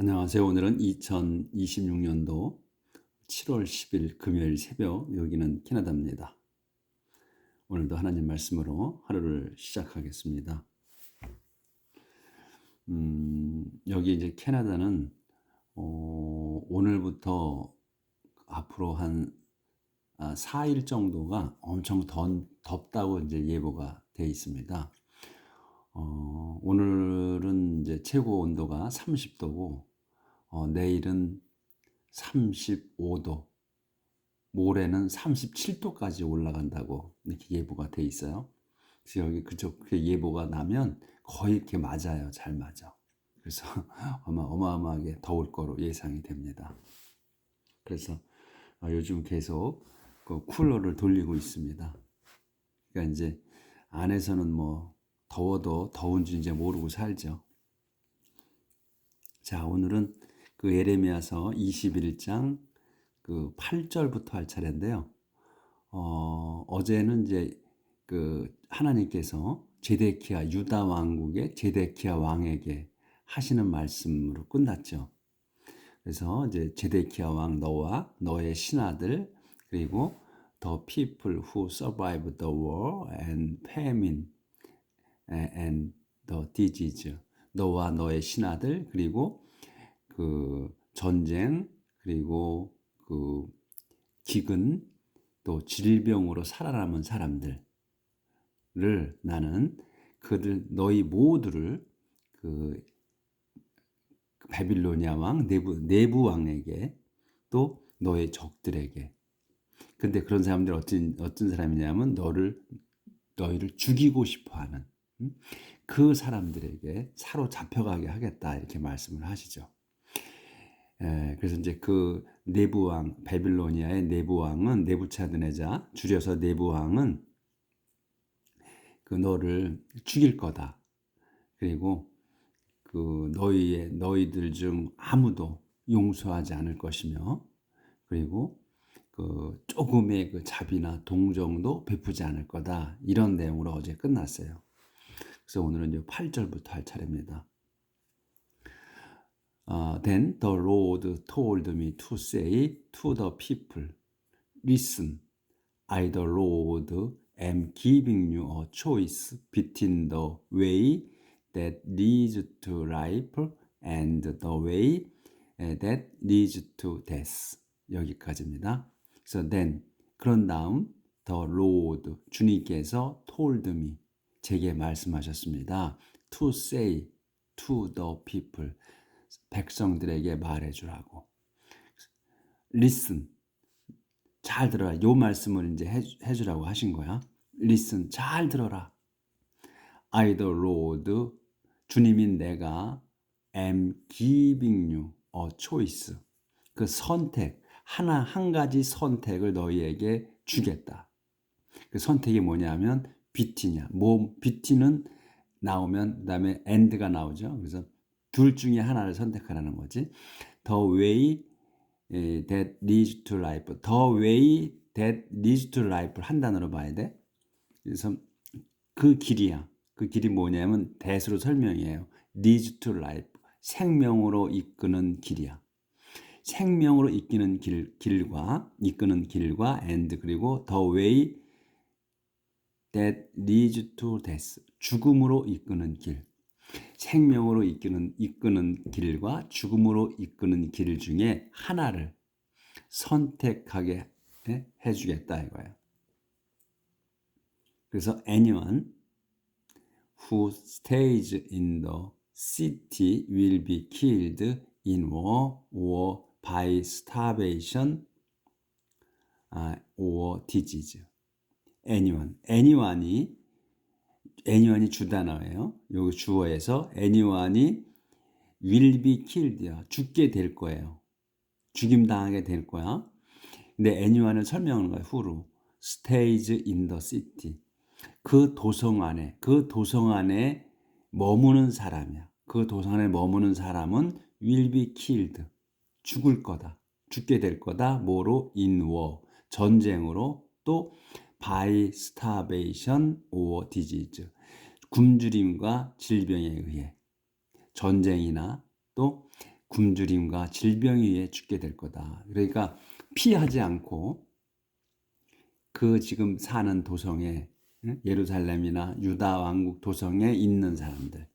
안녕하세요. 오늘은 2026년도 7월 10일 금요일 새벽, 여기는 캐나다입니다. 오늘도 하나님 말씀으로 하루를 시작하겠습니다. 여기 이제 캐나다는 오늘부터 앞으로 한 4일 정도가 엄청 덥다고 이제 예보가 되어 있습니다. 오늘은 이제 최고 온도가 30도고, 내일은 35도, 모레는 37도까지 올라간다고 이렇게 예보가 돼 있어요. 그래서 여기 그쪽 예보가 나면 거의 이렇게 맞아요. 잘 맞아. 그래서 아마 어마어마하게 더울 거로 예상이 됩니다. 그래서 요즘 계속 그 쿨러를 돌리고 있습니다. 그러니까 이제 안에서는 뭐 더워도 더운지 이제 모르고 살죠. 자, 오늘은 그 예레미야서 21장 그 8절부터 할 차례인데요. 어제는 이제 그 하나님께서 제데키야 유다 왕국의 제데키야 왕에게 하시는 말씀으로 끝났죠. 그래서 이제 제데키야 왕 너와 너의 신하들, 그리고 the people who survived the war and famine and the disease, 너와 너의 신하들, 그리고 그 전쟁, 그리고 그 기근, 또 질병으로 살아남은 사람들을 나는 그들 너희 모두를 그 바빌로니아 왕 네부 왕에게, 또 너의 적들에게. 근데 그런 사람들 어떤 사람이냐면 너희를 죽이고 싶어하는 그 사람들에게 사로잡혀가게 하겠다, 이렇게 말씀을 하시죠. 그래서 이제 그 네부왕, 바빌로니아의 네부왕은 네부차드네자, 줄여서 네부왕은 그 너를 죽일 거다. 그리고 그 너희들 중 아무도 용서하지 않을 것이며, 그리고 그 조금의 그 자비나 동정도 베푸지 않을 거다. 이런 내용으로 어제 끝났어요. 그래서 오늘은 이제 8절부터 할 차례입니다. Then the Lord told me to say to the people, listen, I the Lord am giving you a choice between the way that leads to life and the way that leads to death. 여기까지입니다. 그래서 then, 그런 다음 the Lord, 주님께서 told me, 제게 말씀하셨습니다. to say to the people, 백성들에게 말해주라고. listen, 잘 들어라. 요 말씀을 이제 해주라고 하신 거야. listen, 잘 들어라. I the Lord, 주님인 내가 am giving you a choice, 그 선택, 한 가지 선택을 너희에게 주겠다. 그 선택이 뭐냐면 between이야. between은 나오면 그다음에 and가 나오죠. 그래서 둘 중에 하나를 선택하라는 거지. The way that leads to life. The way that leads to life 한 단어로 봐야 돼. 그래서 그 길이야. 그 길이 뭐냐면 that으로 설명이에요. leads to life. 생명으로 이끄는 길이야. 생명으로 이끄는 길과 and, 그리고 the way that leads to death. 죽음으로 이끄는 길. 생명으로 이끄는 길과 죽음으로 이끄는 길 중에 하나를 선택하게 해주겠다 이거예요. 그래서 anyone who stays in the city will be killed in war or by starvation or disease. anyone이 주단어예요. 여기 주어에서 anyone이 will be killed야. 죽게 될 거예요. 죽임당하게 될 거야. 근데 anyone을 설명하는 거야. who로. stays in the city. 그 도성 안에 머무는 사람이야. 그 도성 안에 머무는 사람은 will be killed. 죽을 거다. 죽게 될 거다. 뭐로? in war. 전쟁으로, 또 by starvation or disease. 굶주림과 질병에 의해. 전쟁이나 또 굶주림과 질병에 의해 죽게 될 거다. 그러니까 피하지 않고 그 지금 사는 도성에, 예루살렘이나 유다 왕국 도성에 있는 사람들,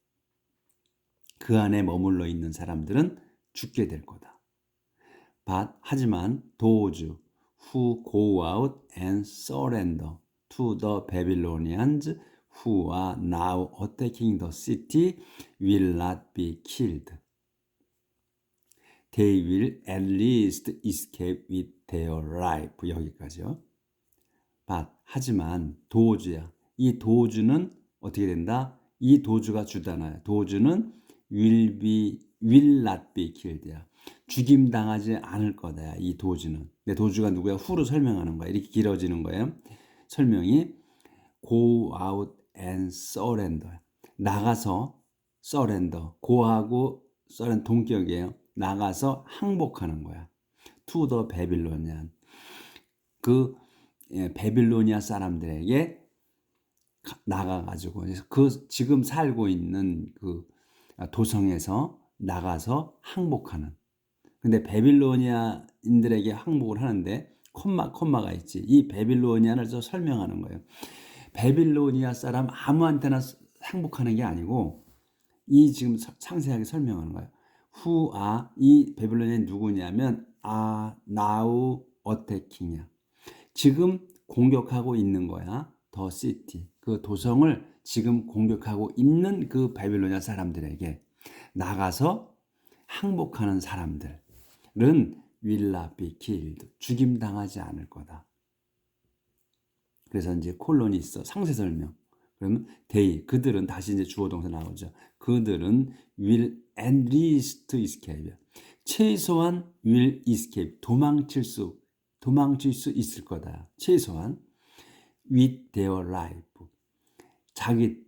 그 안에 머물러 있는 사람들은 죽게 될 거다. 하지만 those who go out and surrender to the Babylonians who are now attacking the city will not be killed. They will at least escape with their life. 여기까지요. 하지만 도주야. 이 도주는 어떻게 된다? 이 도주가 주잖아요. 도주는 will not be killed야. 죽임 당하지 않을 거다. 이 도주는. 근데 도주가 누구야? 후로 설명하는 거야. 이렇게 길어지는 거예요. 설명이 go out and surrender. 나가서 surrender. go하고 surrender 동격이에요. 나가서 항복하는 거야. to the Babylonian. 베빌로니아 사람들에게 나가가지고 그 지금 살고 있는 그 도성에서 나가서 항복하는. 근데 베빌로니아인들에게 항복을 하는데 콤마가 있지. 이 베빌로니아를 설명하는 거예요. 베빌로니아 사람 아무한테나 항복하는 게 아니고 이 지금 상세하게 설명하는 거예요. 이 베빌로니아는 누구냐면 now attacking이야. 지금 공격하고 있는 거야. 더 시티. 그 도성을 지금 공격하고 있는 그 바빌로니아 사람들에게 나가서 항복하는 사람들은 will not be killed. 죽임당하지 않을 거다. 그래서 이제 콜론이 있어. 상세 설명. 그러면 그들은 다시 이제 주어 동사 나오죠. 그들은 will at least escape. 최소한 will escape. 도망칠 수 있을 거다. 최소한 with their life.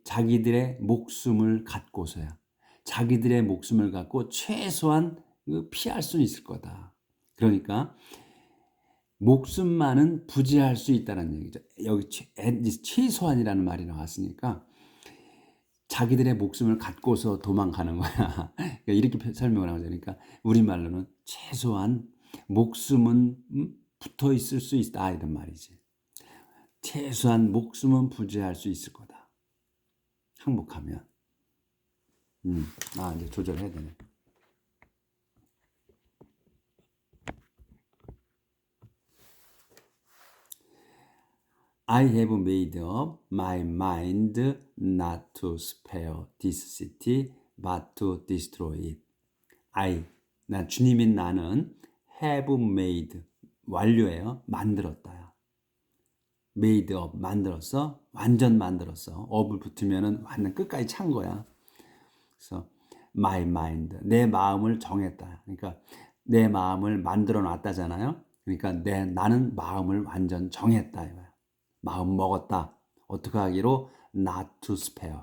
자기들의 목숨을 갖고서야. 자기들의 목숨을 갖고 최소한 피할 수 있을 거다. 그러니까 목숨만은 부지할 수 있다는 얘기죠. 여기 최소한이라는 말이 나왔으니까 자기들의 목숨을 갖고서 도망가는 거야. 이렇게 설명을 하죠. 그러니까 우리말로는 최소한 목숨은 붙어 있을 수 있다 이런 말이지. 최소한 목숨은 부지할 수 있을 거다. 항복하면. 이제 조절해야 되네. I have made up my mind not to spare this city, but to destroy it. 주님인 나는 have made, 완료예요. 만들었다. made up, 만들었어. 완전 만들었어. up을 붙으면은 완전 끝까지 찬 거야. 그래서 my mind, 내 마음을 정했다. 그러니까 내 마음을 만들어 놨다잖아요. 그러니까 나는 마음을 완전 정했다. 마음 먹었다. 어떻게 하기로? not to spare.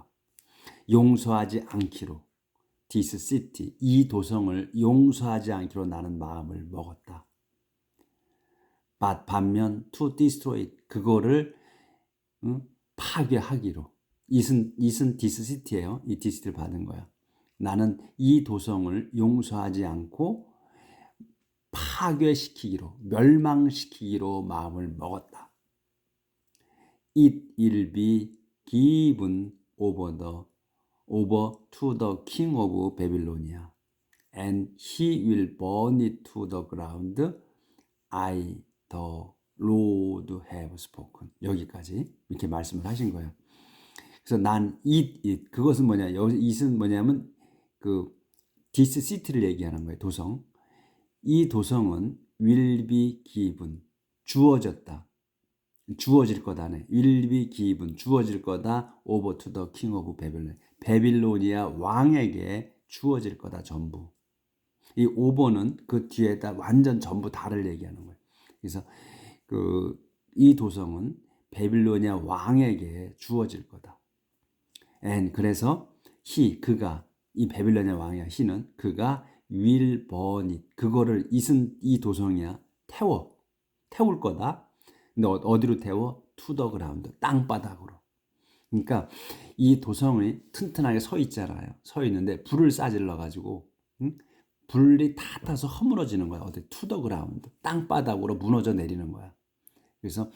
용서하지 않기로. this city, 이 도성을 용서하지 않기로 나는 마음을 먹었다. 반면 to destroy it, 그거를 파괴하기로. 이슨 this city예요. 이 this city를 받은 거야. 나는 이 도성을 용서하지 않고 파괴시키기로, 멸망시키기로 마음을 먹었다. It will be given over to the king of Babylonia, and he will burn it to the ground. I, the Lord, have spoken. 여기까지 이렇게 말씀을 하신 거예요. 그래서 그것은 뭐냐? 여기 it은 뭐냐면 this city를 얘기하는 거예요. 도성. 이 도성은 will be given, 주어질 거다네. will be given, 주어질 거다. over to the king of Babylon, 베빌로니아 왕에게 주어질 거다. 전부. 이 over는 그 뒤에다 완전 전부 다를 얘기하는 거예요. 그래서 이 도성은 베빌로니아 왕에게 주어질 거다. and 그래서 그가, 이 베빌로니아 왕이야. he는 그가 will burn it, 그거를 이 도성이야 태울 거다. 근데 어디로 태워? to the ground, 땅바닥으로. 그러니까 이 도성이 튼튼하게 서 있잖아요. 서 있는데 불을 싸질러 가지고 불이 다 타서 허물어지는 거야. 어디 투더 그라운드 땅바닥으로 무너져 내리는 거야. 그래서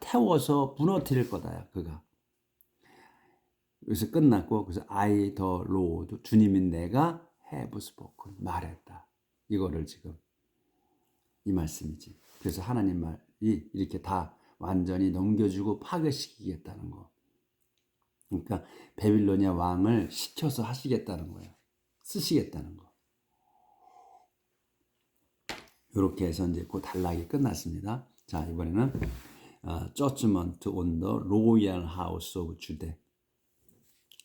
태워서 무너뜨릴 거다야 그가. 그래서 끝났고 그래서 I the Lord 주님인 내가 have spoken 말했다. 이거를 지금 이 말씀이지. 그래서 하나님 말이 이렇게 다 완전히 넘겨주고 파괴시키겠다는 거. 그러니까 바빌로니아 왕을 시켜서 하시겠다는 거예요. 쓰시겠다는 거. 이렇게 해서 이제 그 단락이 끝났습니다. 자, 이번에는 Judgment on the Royal House of Judah.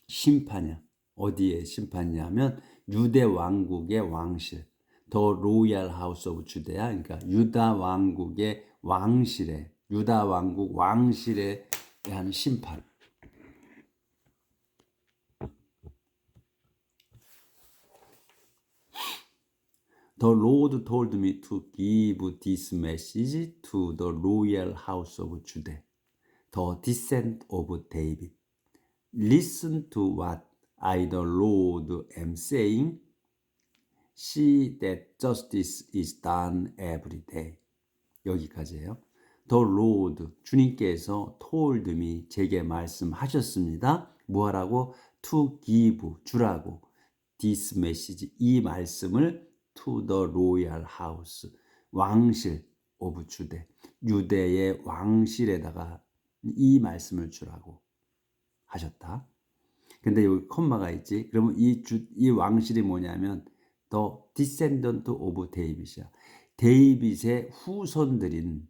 심판이야. 어디에 심판이냐면 유대 왕국의 왕실. The Royal House of Judah. 그러니까 유다 왕국의 왕실에, 유다 왕국 왕실에 대한 심판. The Lord told me to give this message to the royal house of Judah, the descent of David. Listen to what I, the Lord, am saying. See that justice is done every day. 여기까지예요. The Lord, 주님께서 told me, 제게 말씀하셨습니다. 뭐하라고? To give, 주라고. This message, 이 말씀을 to the royal house, 왕실 of Judah, 유대의 왕실에다가 이 말씀을 주라고 하셨다. 근데 여기 콤마가 있지. 그러면 이 왕실이 뭐냐면 the descendant of David이야. 데이빗의 후손들인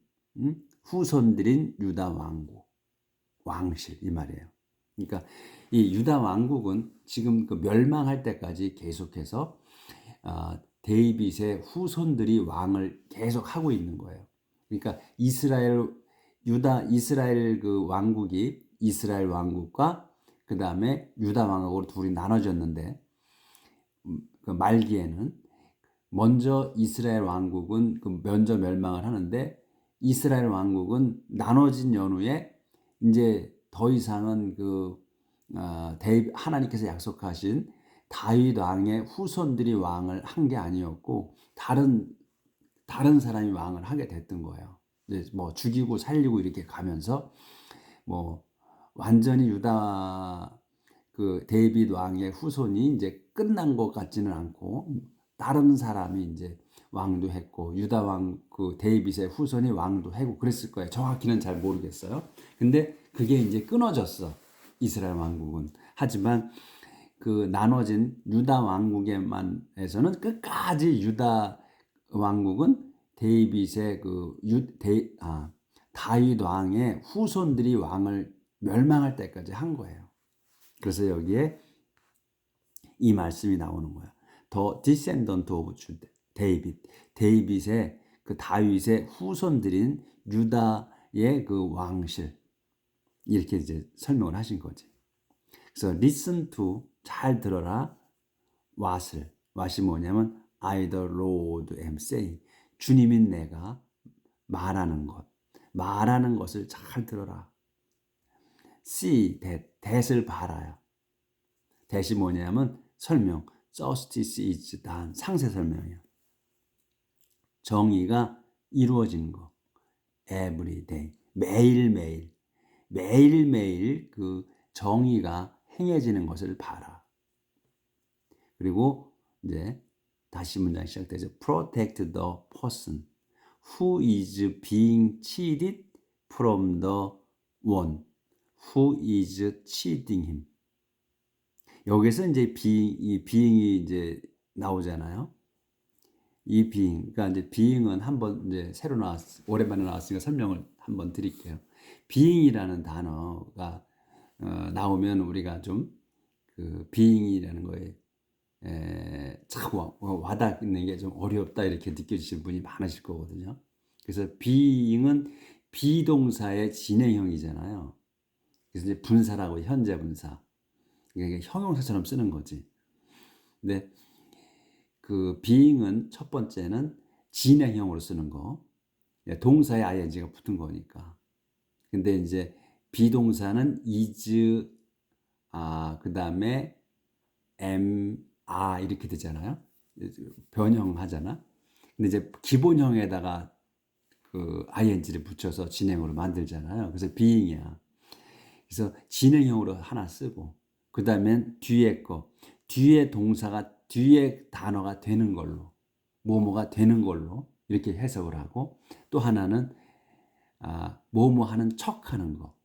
유다 왕국, 왕실 이 말이에요. 그러니까 이 유다 왕국은 지금 그 멸망할 때까지 계속해서 데이빗의 후손들이 왕을 계속 하고 있는 거예요. 그러니까 이스라엘 그 왕국이 이스라엘 왕국과 그 다음에 유다 왕국으로 둘이 나눠졌는데 그 말기에는 먼저 이스라엘 왕국은 먼저 멸망을 하는데 이스라엘 왕국은 나눠진 연후에 이제 더 이상은 하나님께서 약속하신 다윗 왕의 후손들이 왕을 한 게 아니었고 다른 사람이 왕을 하게 됐던 거예요. 이제 뭐 죽이고 살리고 이렇게 가면서 뭐 완전히 유다 그 데이빗 왕의 후손이 이제 끝난 것 같지는 않고 다른 사람이 이제 왕도 했고 유다 왕 그 데이빗의 후손이 왕도 하고 그랬을 거예요. 정확히는 잘 모르겠어요. 근데 그게 이제 끊어졌어. 이스라엘 왕국은. 하지만 그 나눠진 유다 왕국에만에서는 끝까지 유다 왕국은 데이빗의 다윗 왕의 후손들이 왕을 멸망할 때까지 한 거예요. 그래서 여기에 이 말씀이 나오는 거야. The descendant of David. 데이빗의 그 다윗의 후손들인 유다의 그 왕실. 이렇게 이제 설명을 하신 거지. 그래서 listen to, 잘 들어라. what이 뭐냐면 I the Lord am saying. 주님인 내가 말하는 것을 잘 들어라. see that을 봐라요. that이 뭐냐면 설명. justice is done. 상세 설명이야. 정의가 이루어지는 거. every day. 매일매일 그 정의가 행해지는 것을 봐라. 그리고 이제 다시 문장 시작되죠. Protect the person who is being cheated from the one who is cheating him. 여기서 이제 이 being이 이제 나오잖아요. 이 being, 그러니까 이제 being은 한번 이제 새로 오랜만에 나왔으니까 설명을 한번 드릴게요. being이라는 단어가 나오면 우리가 좀 그 being이라는 거에 참 와닿는 게 좀 어렵다 이렇게 느껴지시는 분이 많으실 거거든요. 그래서 being은 비동사의 진행형이잖아요. 그래서 이제 분사라고 현재 분사. 이게 형용사처럼 쓰는 거지. 근데 그 being은 첫 번째는 진행형으로 쓰는 거. 동사에 ing가 붙은 거니까. 근데 이제 비동사는 is, 그 다음에 am, are 이렇게 되잖아요. 변형하잖아. 근데 이제 기본형에다가 그 ing를 붙여서 진행으로 만들잖아요. 그래서 being이야. 그래서 진행형으로 하나 쓰고, 그 다음엔 뒤에 동사가, 뒤에 단어가 되는 걸로, 뭐뭐가 되는 걸로 이렇게 해석을 하고, 또 하나는 뭐뭐 하는 척 하는 거.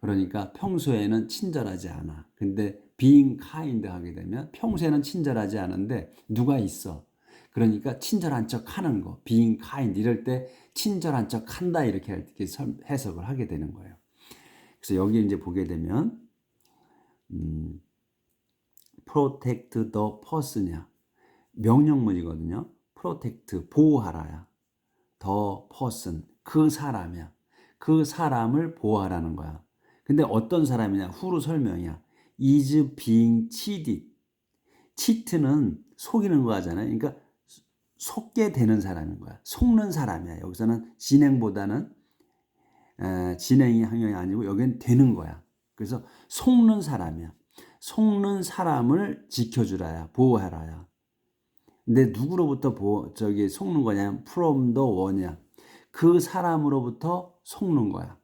그러니까 평소에는 친절하지 않아. 근데 being kind 하게 되면 평소에는 친절하지 않은데 누가 있어. 그러니까 친절한 척 하는 거. being kind 이럴 때 친절한 척 한다 이렇게 해석을 하게 되는 거예요. 그래서 여기 이제 보게 되면 protect the person이야. 명령문이거든요. protect 보호하라야. the person 그 사람이야. 그 사람을 보호하라는 거야. 근데 어떤 사람이냐? 후로 설명이야. is being cheated. cheat는 속이는 거 하잖아요. 그러니까 속게 되는 사람인 거야. 속는 사람이야. 여기서는 진행보다는 진행이 항용이 아니고 여기는 되는 거야. 그래서 속는 사람이야. 속는 사람을 지켜주라야. 보호하라야. 근데 누구로부터 속는 거냐? from the one이야. 그 사람으로부터 속는 거야.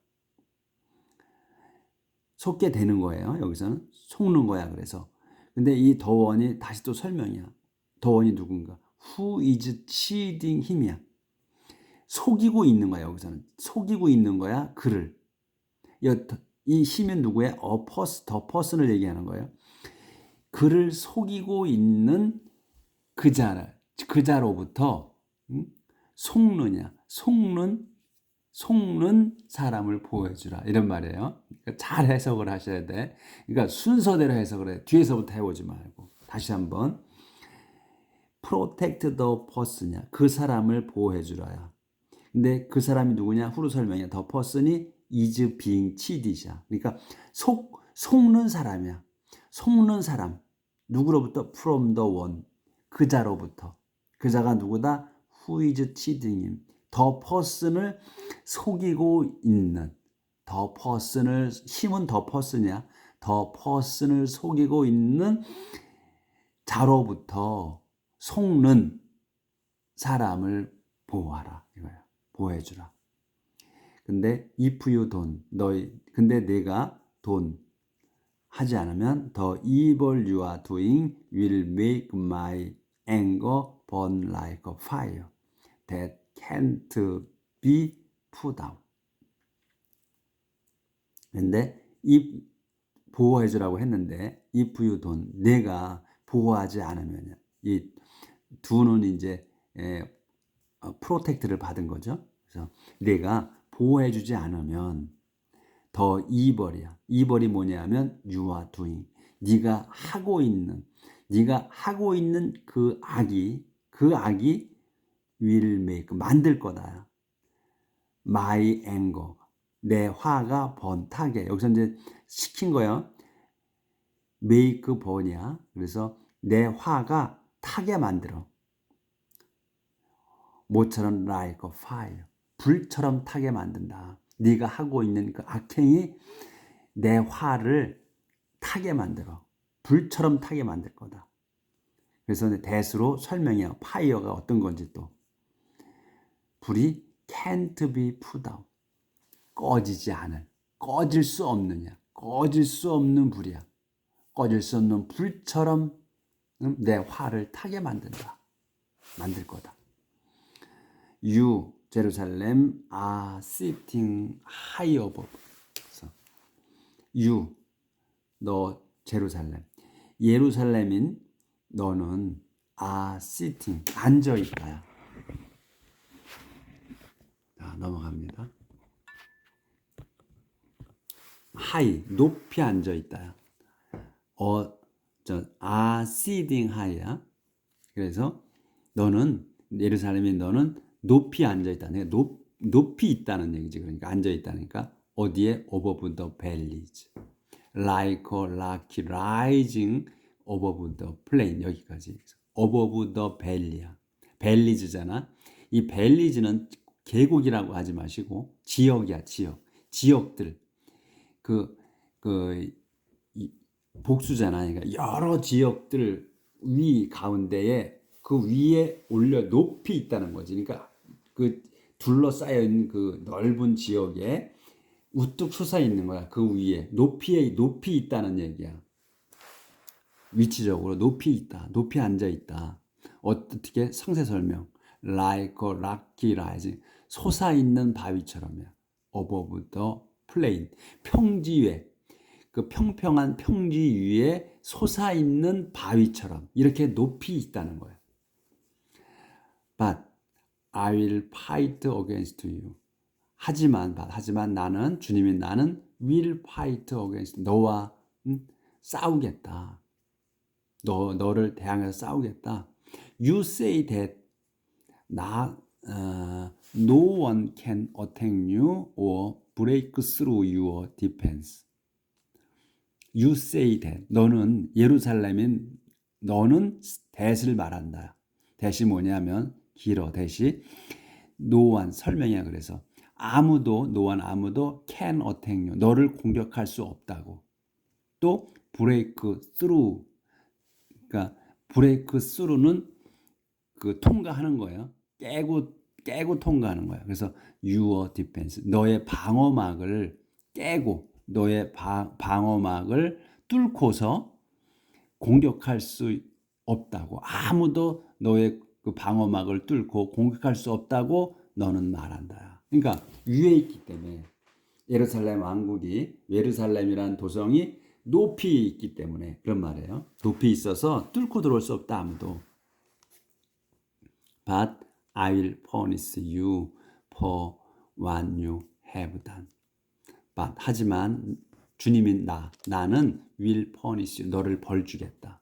속게 되는 거예요. 여기서는 속는 거야. 그래서 근데 이 더원이 다시 또 설명이야. 더원이 누군가? Who is cheating him이야. 속이고 있는 거야. 여기서는 속이고 있는 거야. 그를. 이 힘은 누구야? 더 person을 얘기하는 거예요. 그를 속이고 있는 그자로부터 속느냐? 속는 사람을 보호해주라. 이런 말이에요. 그러니까 잘 해석을 하셔야 돼. 그러니까 순서대로 해석을 해. 뒤에서부터 해오지 말고. 다시 한번. protect the person이야. 그 사람을 보호해주라야. 근데 그 사람이 누구냐? 후로 설명이야. the person이 is being cheated이야. 그러니까 속는 사람이야. 속는 사람. 누구로부터? from the one. 그자로부터. 그자가 누구다? who is cheating. the person을 속이고 있는. the person을 힘은 the person이야. the person을 속이고 있는 자로부터 속는 사람을 보호하라 이거야. 보호해주라. 근데 if you don't, 근데 내가 don't 하지 않으면 the evil you are doing will make my anger burn like a fire that can't be put out. 근데 보호해주라고 했는데 if you don't, 내가 보호하지 않으면, 이 do는 이제 프로텍트를 받은 거죠. 그래서 내가 보호해주지 않으면 더 이벌이야. 이벌이 뭐냐면 you are doing. 네가 하고 있는 그 악이 will make 만들 거다. My anger 내 화가 번타게. 여기서 이제 시킨 거야. make burn이야. 그래서 내 화가 타게 만들어. 모처럼 like a fire. 불처럼 타게 만든다. 네가 하고 있는 그 악행이 내 화를 타게 만들어. 불처럼 타게 만들 거다. 그래서 대수로 설명해요. 파이어가 어떤 건지 또. 불이 can't be put out. 꺼지지 않을. 꺼질 수 없느냐. 꺼질 수 없는 불이야. 꺼질 수 없는 불처럼 내 화를 타게 만든다. 만들 거다. You, Jerusalem, are sitting high above. You, 너 제루살렘. 예루살렘인 너는 are sitting, 앉아있다. 자, 넘어갑니다. high, 높이 앉아있다. are sitting high야. 그래서 너는, 예루살렘인 너는 높이 앉아있다. 높이 있다는 얘기지. 그러니까 앉아있다니까. 어디에? above the valleys. like a rock rising above the plain. 여기까지. above the valley야. 밸리즈잖아. 이 밸리즈는 계곡이라고 하지 마시고 지역이야. 지역들. 복수잖아. 그러니까 여러 지역들 가운데에 그 위에 올려 높이 있다는 거지. 그러니까 그 둘러싸여 있는 그 넓은 지역에 우뚝 솟아 있는 거야. 그 위에 높이 있다는 얘기야. 위치적으로 높이 있다. 높이 앉아 있다. 어떻게 상세 설명. Like a rocky rise. 솟아 있는 바위처럼이야. Above the plain. 평지 위에. 그 평평한 평지 위에 솟아 있는 바위처럼 이렇게 높이 있다는 거예요. But I will fight against you. 하지만 나는 주님이 나는 will fight against 너와 싸우겠다. 너를 대항해서 싸우겠다. You say that no one can attack you or break through your defense. You say that 너는 예루살렘인 너는 that을 말한다. that이 뭐냐면 길어. that이 no one 설명이야. 그래서 no one 아무도 can attack you 너를 공격할 수 없다고. 또 break through 그러니까 break through는 그 통과하는 거예요. 깨고 통과하는 거야. 그래서 your defense 너의 방어막을 깨고 너의 방어막을 뚫고서 공격할 수 없다고. 아무도 너의 그 방어막을 뚫고 공격할 수 없다고 너는 말한다. 그러니까 위에 있기 때문에 예루살렘 왕국이 예루살렘이란 도성이 높이 있기 때문에 그런 말이에요. 높이 있어서 뚫고 들어올 수 없다 아무도. But I will punish you for what you have done. But 하지만 주님인 나는 will punish you 너를 벌 주겠다.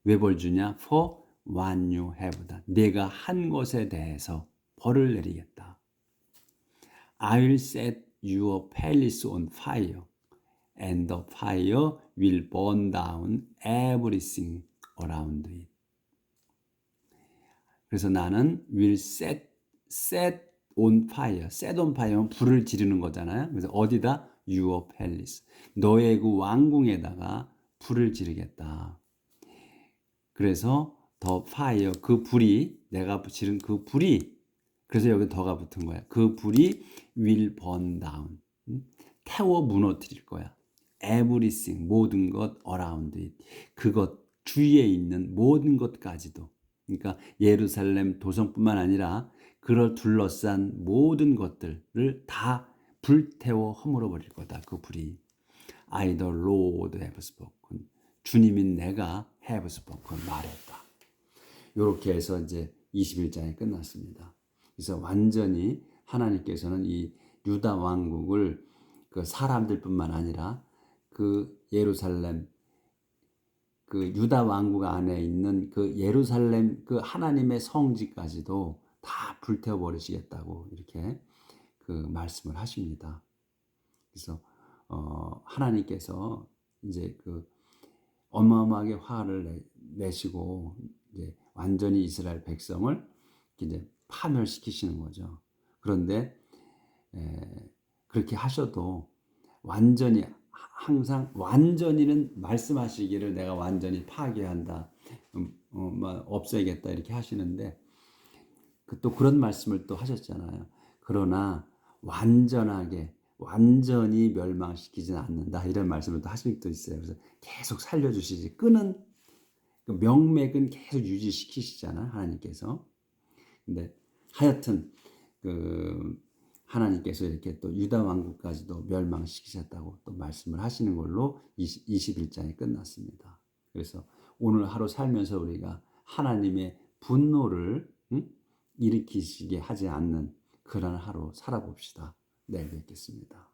왜 벌 주냐? For what you have done. 내가 한 것에 대해서 벌을 내리겠다. I will set your palace on fire and the fire will burn down everything around it. 그래서 나는 will set on fire. set on fire는 불을 지르는 거잖아요. 그래서 어디다? your palace. 너의 그 왕궁에다가 불을 지르겠다. 그래서 the fire 그 불이 내가 지른 그 불이 그래서 여기 더가 붙은 거야. 그 불이 will burn down. 태워 무너뜨릴 거야. everything 모든 것 around it. 그것 주위에 있는 모든 것까지도. 그러니까 예루살렘 도성뿐만 아니라 그를 둘러싼 모든 것들을 다 불태워 허물어 버릴 거다. 그 불이. I the Lord have spoken. 주님인 내가 have spoken 말했다. 이렇게 해서 이제 21장이 끝났습니다. 그래서 완전히 하나님께서는 이 유다 왕국을 그 사람들뿐만 아니라 그 예루살렘 그 유다 왕국 안에 있는 그 예루살렘 그 하나님의 성지까지도 다 불태워 버리시겠다고 이렇게 그 말씀을 하십니다. 그래서 하나님께서 이제 그 어마어마하게 화를 내시고 이제 완전히 이스라엘 백성을 이제 파멸시키시는 거죠. 그런데 그렇게 하셔도 완전히 항상 완전히는 말씀하시기를 내가 완전히 파괴한다, 없애겠다 이렇게 하시는데 또 그런 말씀을 또 하셨잖아요. 그러나 완전히 멸망시키지는 않는다 이런 말씀을 또 하신 적도 있어요. 그래서 계속 살려주시지 끄는 그 명맥은 계속 유지시키시잖아요 하나님께서. 근데 하여튼 그 하나님께서 이렇게 또 유다 왕국까지도 멸망시키셨다고 또 말씀을 하시는 걸로 21장이 끝났습니다. 그래서 오늘 하루 살면서 우리가 하나님의 분노를 일으키시게 하지 않는 그런 하루 살아봅시다. 내일 뵙겠습니다.